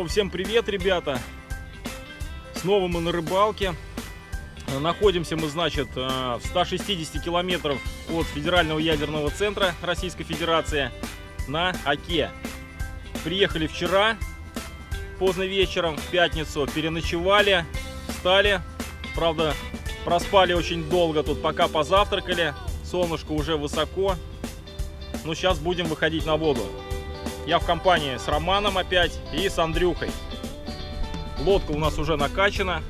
всем привет, ребята! Снова мы на рыбалке. Находимся мы, значит, в 160 километров от Федерального ядерного центра Российской Федерации на Оке. Приехали вчера, поздно вечером, в пятницу, переночевали, встали. Правда, проспали очень долго тут, пока позавтракали. Солнышко уже высоко. Но сейчас будем выходить на воду. Я в компании с Романом опять и с Андрюхой. Лодка у нас уже накачана.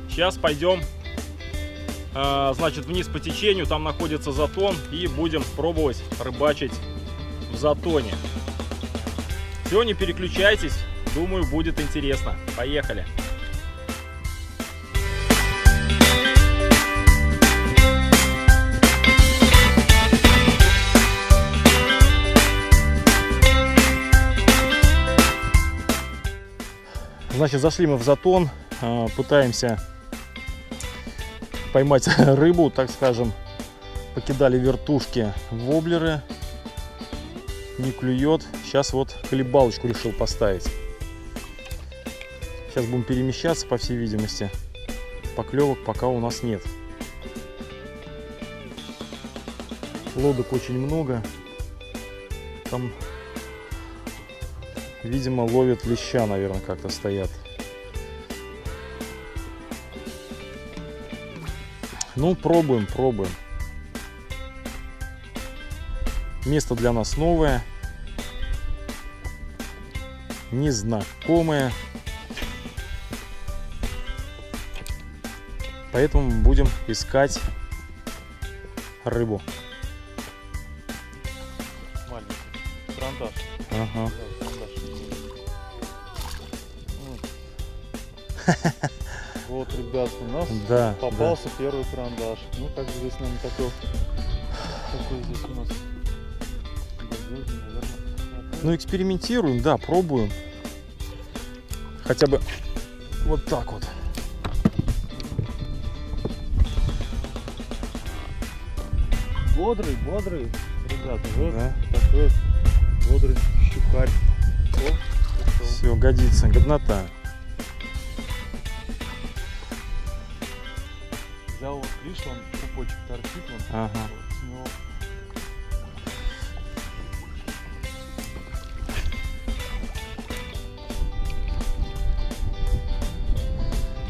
Сейчас пойдем, значит, вниз по течению. Там находится затон. И будем пробовать рыбачить в затоне. Все, не переключайтесь. Думаю, будет интересно. Поехали. Значит, зашли мы в затон, пытаемся поймать рыбу, так скажем. Покидали вертушки, воблеры, не клюет. Сейчас вот хлебалочку решил поставить. Сейчас будем перемещаться, по всей видимости. Поклевок пока у нас нет. Лодок очень много. Там, видимо, ловят леща, наверное, как-то стоят. Ну, пробуем. Место для нас новое, незнакомое. Поэтому будем искать рыбу. Маленький карандаш. Ага. Вот, ребят, у нас попался первый карандаш. Ну, как здесь, наверное, такой здесь у нас. Ну, экспериментируем, да, пробуем. Хотя бы вот так вот. Бодрый, ребята, вот Да. такой вот бодрый щукарь. Все, годится, годнота. Взял вот, видишь, он пупочек торчит, вон, Ага. вот, с него.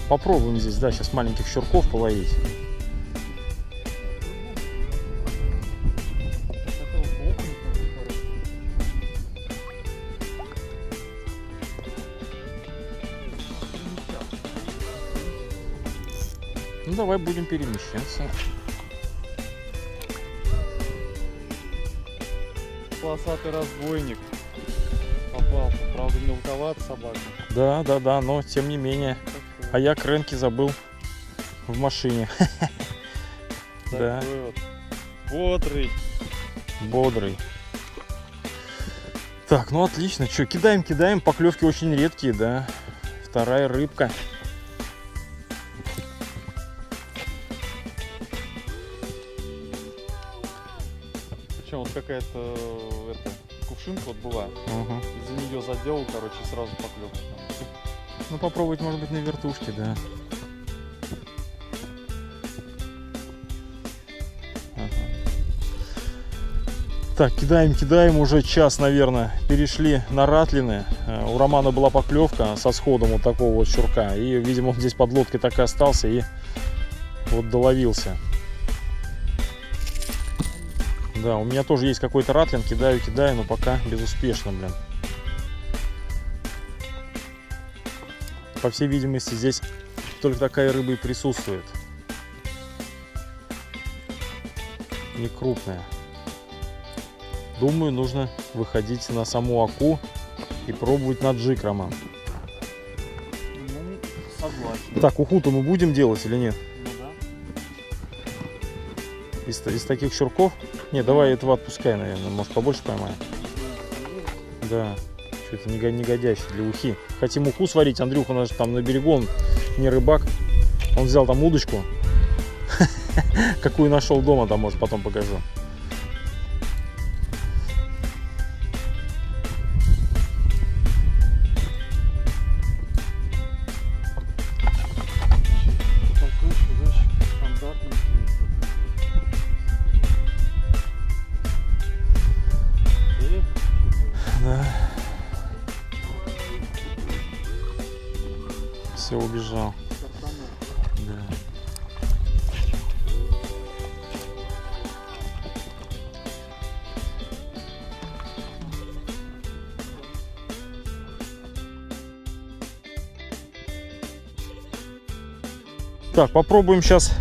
Попробуем здесь, да, сейчас маленьких щурков половить. Ну, давай будем перемещаться. Полосатый разбойник попался, правда мелковат собака. Да, но тем не менее. А я кренки забыл в машине. Да. Такой вот Бодрый. Так, ну отлично. Что, кидаем. Поклевки очень редкие, да. Вторая рыбка. Причем вот какая-то кувшинка вот была. Угу. За нее заделал, короче, и сразу поклевка. Ну, попробовать, может быть, на вертушке, да. Ага. Так, кидаем. Уже час, наверное, перешли на ратлины. У Романа была поклевка со сходом вот такого вот щурка. И, видимо, он здесь под лодкой так и остался и вот доловился. Да, у меня тоже есть какой-то ратлин. Кидаю, но пока безуспешно, блин. По всей видимости, здесь только такая рыба и присутствует. Не крупная. Думаю, нужно выходить на саму Оку и пробовать на джиг, Роман. Ну, согласен. Так, уху-то мы будем делать или нет? Ну да. Из таких щурков? Не, давай этого отпускай, наверное. Может, побольше поймаем? Да. Что-то негодящий для ухи. Хотим уху сварить. Андрюха у нас там на берегу, он не рыбак. Он взял там удочку. Какую нашел дома, там, может, потом покажу. побежал. Да. Так, попробуем сейчас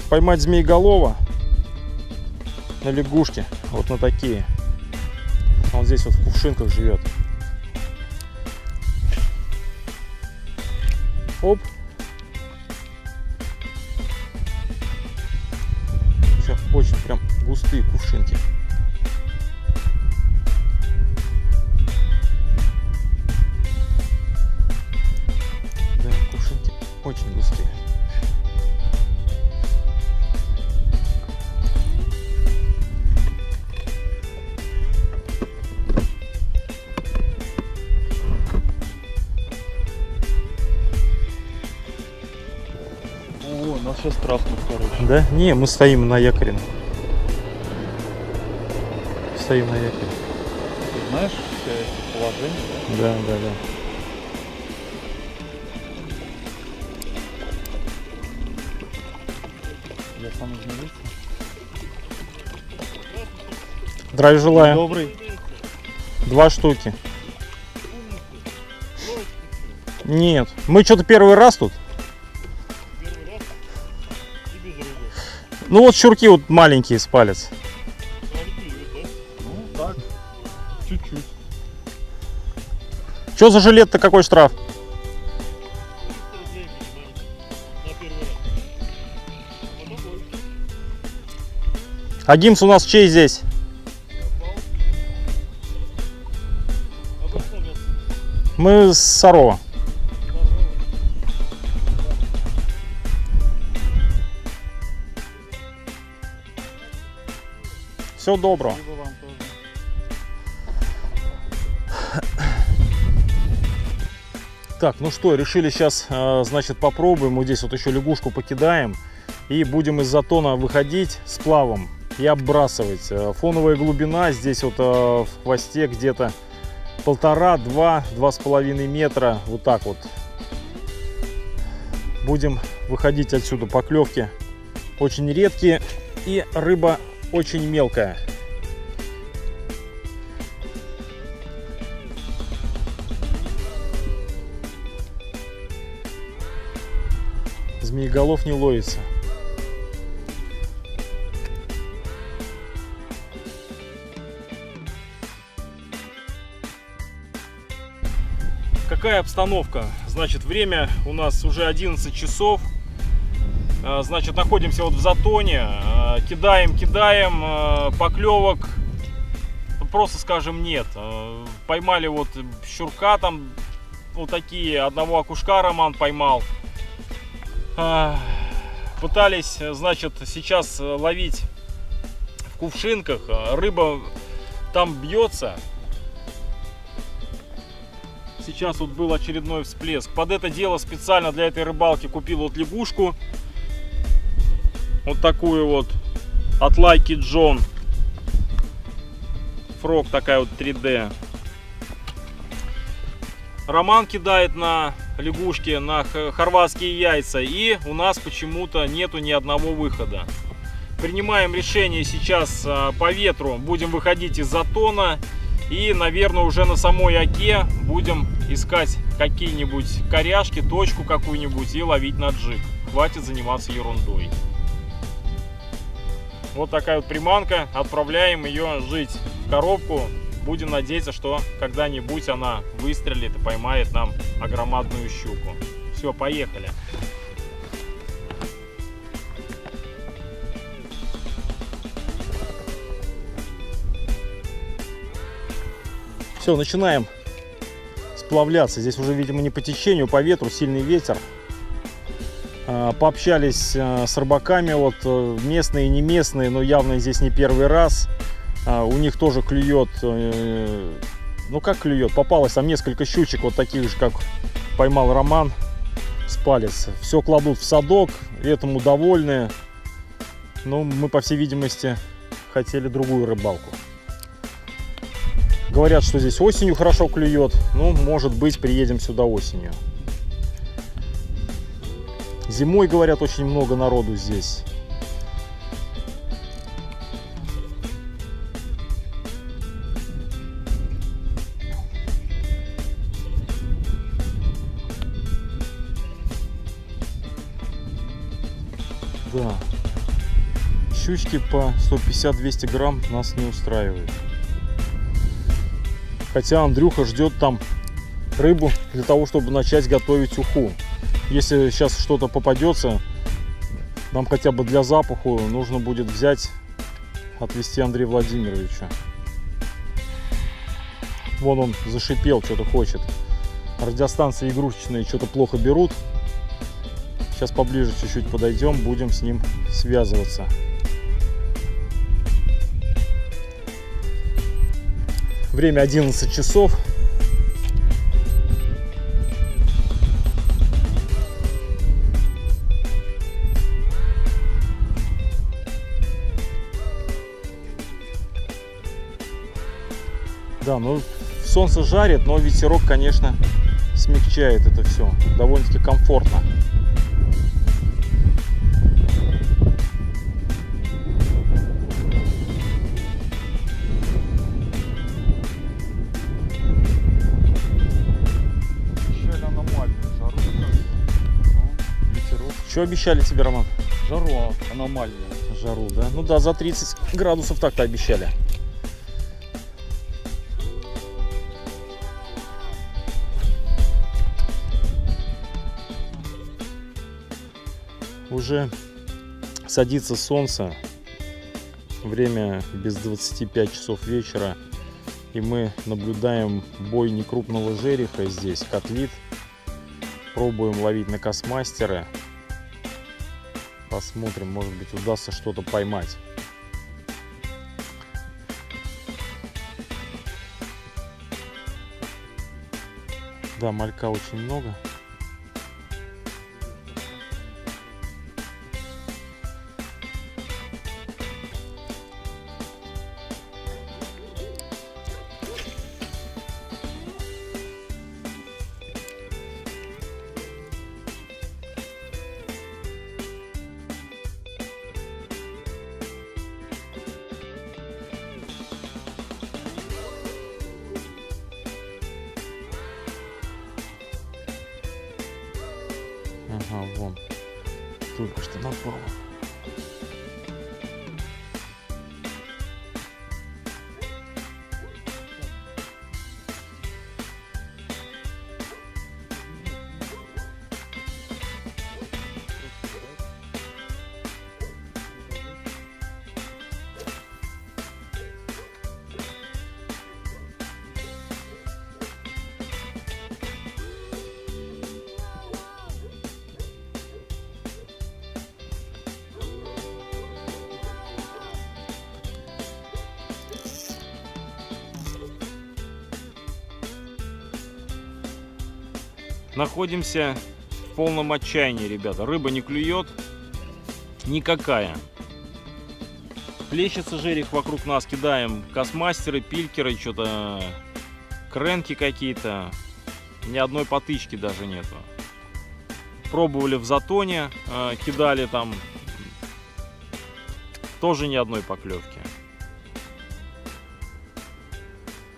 поймать змееголова на лягушке. Вот на такие. Он здесь вот в кувшинках живет. Оп. Сейчас очень прям густые кувшинки. Да, кувшинки очень густые. О, нас сейчас трахнут, короче. Да? Не, мы стоим на якоре. Стоим на якоре. Ты знаешь все положение? Да, да, да. Я сам из милиции. Здравия желаю. Добрый. 2 штуки. Нет, мы что-то первый раз тут. Ну вот щурки вот маленькие с палец. Ну так, чуть-чуть. Что за жилет-то, какой штраф? А гимс у нас чей здесь? Мы с Сарова. Всего доброго. Спасибо вам тоже. Так, ну что, решили сейчас, значит, попробуем. Вот здесь вот еще лягушку покидаем. И будем из затона выходить с плавом и оббрасывать. Фоновая глубина здесь вот в хвосте где-то 1,5-2,5 метра. Вот так вот. Будем выходить отсюда. Поклевки очень редкие и рыба очень мелкая. Змееголов не ловится. Какая обстановка? Значит, время у нас уже 11 часов. Значит, находимся вот в затоне. Кидаем поклевок. Просто скажем нет. Поймали вот щурка там вот такие. Одного окушка Роман поймал. Пытались, значит, сейчас ловить в кувшинках. Рыба там бьется. Сейчас вот был очередной всплеск. Под это дело специально для этой рыбалки купил вот лягушку. Вот такую вот от Lucky John. Фрог такая вот 3D. Роман кидает на лягушки, на хорватские яйца. И у нас почему-то нету ни одного выхода. Принимаем решение сейчас по ветру. Будем выходить из затона. И, наверное, уже на самой оке будем искать какие-нибудь коряшки, точку какую-нибудь и ловить на джиг. Хватит заниматься ерундой. Вот такая вот приманка. Отправляем ее жить в коробку. Будем надеяться, что когда-нибудь она выстрелит и поймает нам огромадную щуку. Все, поехали. Все, начинаем сплавляться. Здесь уже, видимо, не по течению, по ветру, сильный ветер. Пообщались с рыбаками, вот местные и не местные, но явно здесь не первый раз. У них тоже клюет, ну как клюет, попалось там несколько щучек, вот таких же, как поймал Роман с палец. Все кладут в садок, и этому довольны. Но мы, по всей видимости, хотели другую рыбалку. Говорят, что здесь осенью хорошо клюет. Ну, может быть, приедем сюда осенью. Зимой, говорят, очень много народу здесь. Да. Щучки по 150-200 грамм нас не устраивают. Хотя Андрюха ждет там рыбу для того, чтобы начать готовить уху. Если сейчас что-то попадется, нам хотя бы для запаху нужно будет взять, отвезти Андрея Владимировича. Вон он зашипел, что-то хочет. Радиостанции игрушечные что-то плохо берут. Сейчас поближе чуть-чуть подойдем, будем с ним связываться. Время 11 часов. Да, ну солнце жарит, но ветерок, конечно, смягчает это все. Довольно-таки комфортно. Что обещали тебе, Роман? Жару аномальную. Жару, да? Ну да, за 30 градусов так-то обещали. Уже садится солнце. Время без 25 часов вечера. И мы наблюдаем бой некрупного жереха здесь, котлит. Пробуем ловить на космастеры. Посмотрим, может быть, удастся что-то поймать. Да, малька очень много. Ага, вон. Только что напало. Находимся в полном отчаянии, ребята. Рыба не клюет никакая. Плещется жерех вокруг нас. Кидаем космастеры, пилькеры, что-то кренки какие-то. Ни одной потычки даже нету. Пробовали в затоне, кидали там. Тоже ни одной поклевки.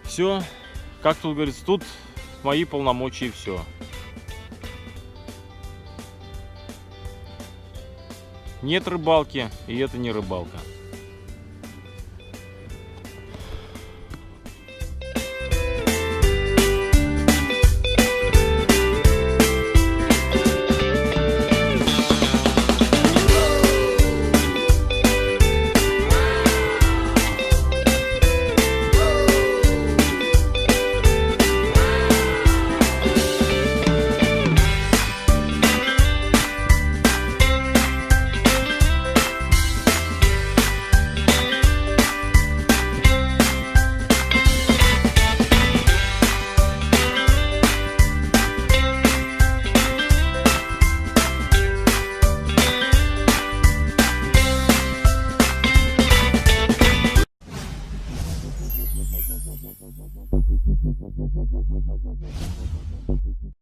Все, как тут говорится, тут мои полномочия и все. Нет рыбалки, и это не рыбалка.